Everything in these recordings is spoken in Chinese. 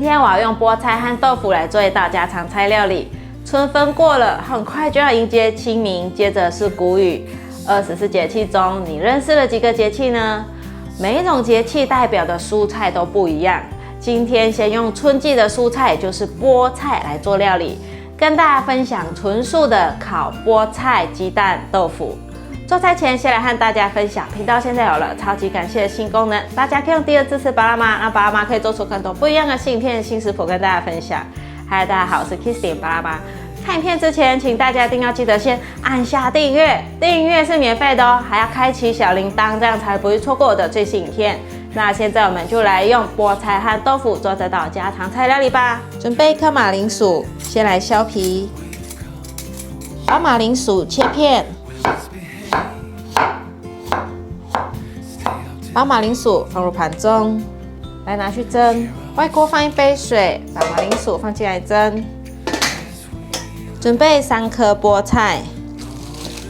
天我要用菠菜和豆腐來做一道家常菜料理。春分過了，很快就要迎接清明，接着是谷雨。24節氣中，你認識了幾個節氣呢？每一種節氣代表的蔬菜都不一樣。今天先用春季的蔬菜，也就是菠菜來做料理，跟大家分享純素的烤菠菜雞蛋豆腐。做菜前，先來和大家分享，頻道現在有了超級感謝的新功能，大家可以用第二支持巴拉媽，讓巴拉媽可以做出更多不一樣的新影片、新食譜跟大家分享。嗨，大家好，我是 Kissy 巴拉媽。看影片之前，請大家一定要記得先按下訂閱，訂閱是免費的哦，還要開啟小鈴鐺，這樣才不會錯過我的最新影片。那現在我們就來用菠菜和豆腐做這道家常菜料理吧。準備1顆馬鈴薯，先來削皮，把馬鈴薯切片。把馬鈴薯放入盤中，來拿去蒸。外鍋放一杯水，把馬鈴薯放進來蒸。準備3顆菠菜，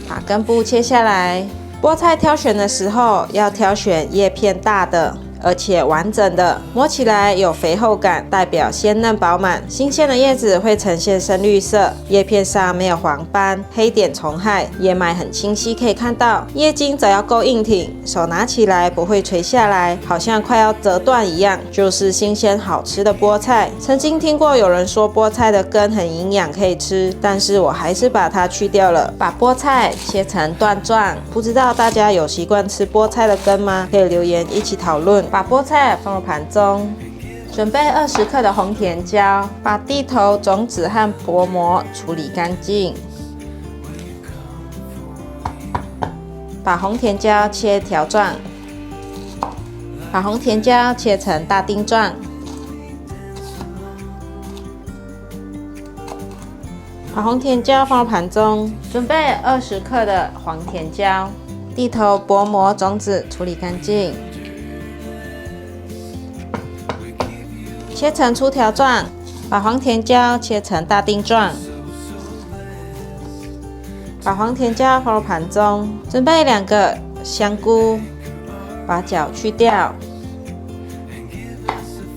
把根部切下來。菠菜挑選的時候要挑選葉片大的，而且完整的，摸起來有肥厚感，代表鮮嫩飽滿。新鮮的葉子會呈現深綠色，葉片上沒有黃斑、黑點蟲害，葉脈很清晰，可以看到。葉莖則要夠硬挺，手拿起來不會垂下來，好像快要折斷一樣，就是新鮮好吃的菠菜。曾經聽過有人說菠菜的根很營養，可以吃，但是我還是把它去掉了。把菠菜切成段狀，不知道大家有習慣吃菠菜的根嗎？可以留言一起討論。把菠菜放入盤中，準備20克的紅甜椒，把蒂頭、種子和薄膜處理乾淨。把紅甜椒切條狀，把紅甜椒切成大丁狀。把紅甜椒放入盤中，準備20克的黃甜椒，蒂頭、薄膜、種子處理乾淨。切成粗條狀，把黃甜椒切成大丁狀。把黃甜椒放入盤中，準備2個香菇，把角去掉。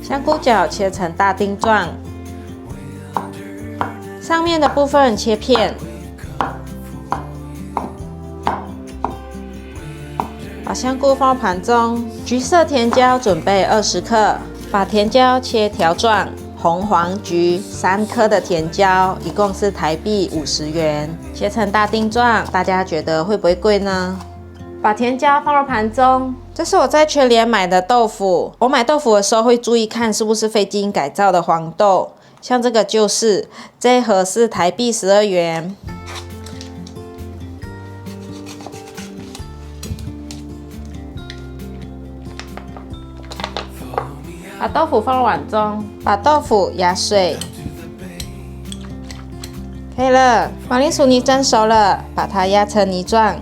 香菇角切成大丁狀，上面的部分切片。把香菇放入盤中，橘色甜椒準備20克。把甜椒切條狀，紅、黃、橘3顆的甜椒，一共是台幣50元，切成大丁狀，大家覺得會不會貴呢？把甜椒放入盤中。這是我在全聯買的豆腐，我買豆腐的時候會注意看是不是非基因改造的黃豆，像這個就是，這一盒是台幣12元。把豆腐放入碗中，把豆腐壓碎，可以了。馬鈴薯泥蒸熟了，把它壓成泥狀，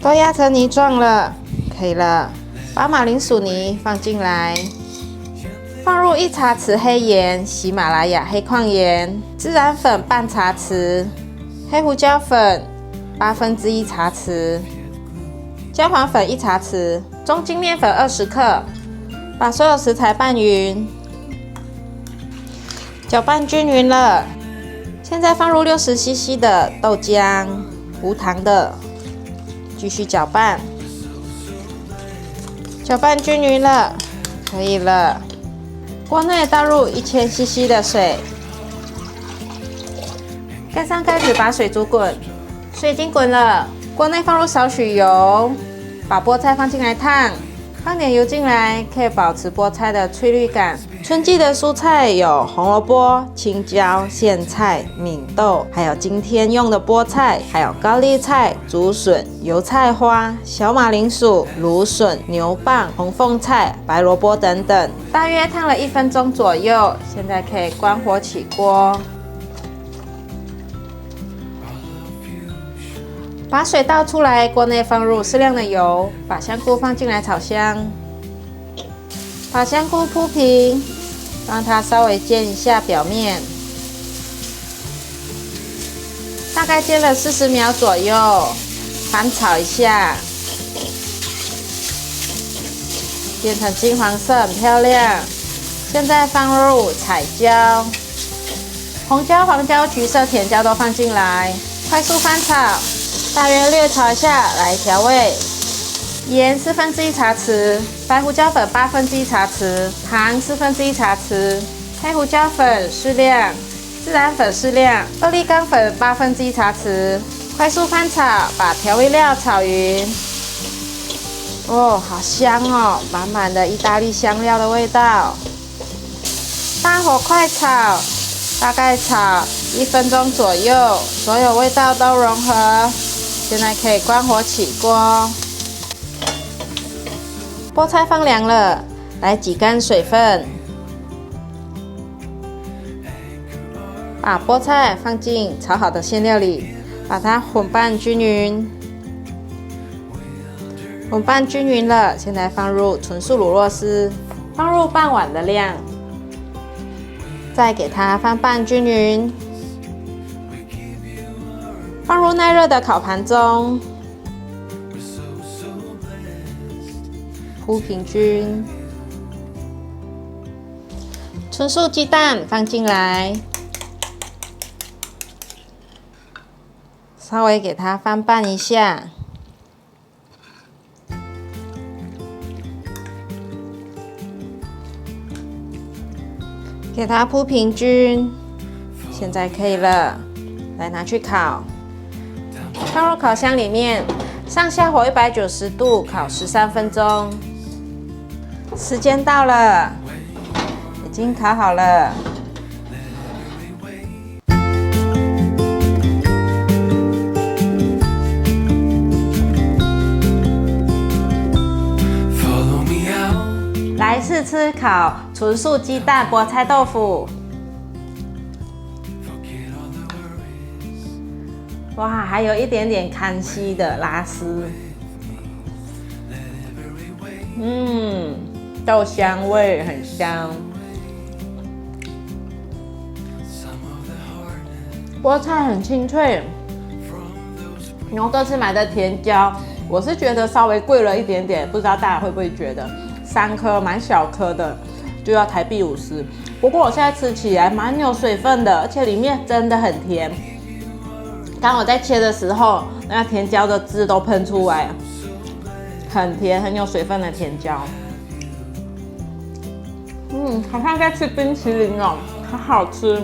都壓成泥狀了，可以了。把馬鈴薯泥放進來，放入1茶匙黑鹽、喜馬拉雅黑礦鹽、孜然粉半茶匙、黑胡椒粉1/8茶匙、薑黃粉1茶匙、中筋麵粉20克。把所有食材拌勻，攪拌均勻了。現在放入60 CC 的豆漿，無糖的，繼續攪拌。攪拌均勻了，可以了。鍋內倒入1000 CC 的水，蓋上蓋子，把水煮滾。水已經滾了，鍋內放入少許油，把菠菜放進來燙。放點油進來，可以保持菠菜的翠綠感。春季的蔬菜有紅蘿蔔、青椒、莧菜、敏豆，還有今天用的菠菜，還有高麗菜、竹筍、油菜花、小馬鈴薯、蘆筍、牛蒡、紅鳳菜、白蘿蔔等等。大約燙了1分鐘左右，現在可以關火起鍋。把水倒出來，鍋內放入適量的油，把香菇放進來炒香。把香菇鋪平，讓它稍微煎一下表面，大概煎了40秒左右，翻炒一下，变成金黄色，很漂亮。現在放入彩椒、紅椒、黃椒、橘色甜椒都放進來，快速翻炒，大約略炒一下來調味。鹽1/4茶匙，白胡椒粉1/8茶匙，糖1/4茶匙，黑胡椒粉適量，孜然粉適量，二粒乾粉1/8茶匙。快速翻炒，把調味料炒勻。哦，好香哦，滿滿的意大利香料的味道。大火快炒，大概炒1分鐘左右，所有味道都融合。現在可以關火起鍋。菠菜放涼了，來擠乾水分。把菠菜放進炒好的餡料裡，把它混拌均勻。混拌均勻了，現在放入純素乳酪絲，放入半碗的量，再給它翻拌均勻。放入耐熱的烤盤中，鋪平均。純素雞蛋放進來，稍微給它翻拌一下。給它鋪平均，現在可以了，來拿去烤。放入烤箱裡面，上下火190度烤13分鐘。時間到了，已經烤好了。來試吃烤純素雞蛋菠菜豆腐。哇，還有一點點康熙的拉絲。豆香味很香。菠菜很清脆。然後這次買的甜椒，我是覺得稍微貴了一點點，不知道大家會不會覺得？3顆蠻小顆的，就要台幣50。不過我現在吃起來蠻有水分的，而且裡面真的很甜。剛我在切的時候，那甜椒的汁都噴出來，很甜，很有水分的甜椒。好像在吃冰淇淋哦，好好吃，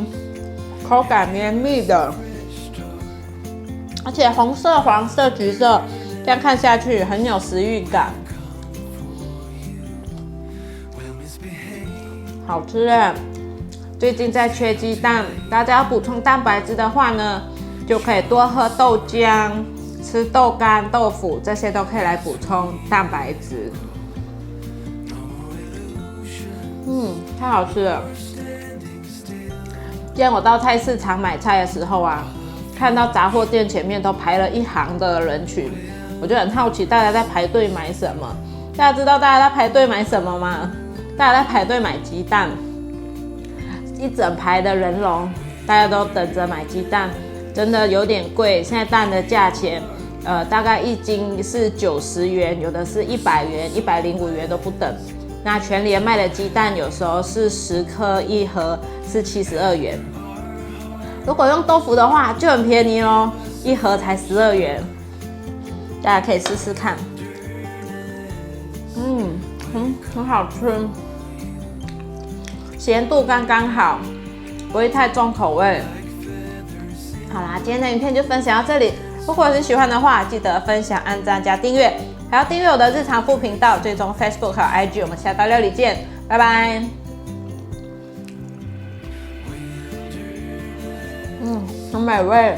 口感綿密的，而且紅色、黃色、橘色，這樣看下去很有食慾感。好吃耶！最近在缺雞蛋，大家要補充蛋白質的話呢，就可以多喝豆漿、吃豆乾、豆腐，這些都可以來補充蛋白質。太好吃了！今天我到菜市場買菜的時候啊，看到雜貨店前面都排了一行的人群，我就很好奇大家在排隊買什麼。大家知道大家在排隊買什麼嗎？大家在排隊買雞蛋，一整排的人龍，大家都等着買雞蛋，真的有點貴。現在蛋的價錢，大概1斤是90元，有的是100元、105元都不等。那全聯賣的雞蛋有時候是10顆一盒，是72元。如果用豆腐的話，就很便宜哦，一盒才12元。大家可以試試看。很好吃，鹹度剛剛好，不會太重口味。好啦，今天的影片就分享到這裡。如果你喜歡的話，記得分享、按讚、加訂閱，還要訂閱我的日常副頻道，追蹤 Facebook 和 IG。我們下道料理見，拜拜。很美味。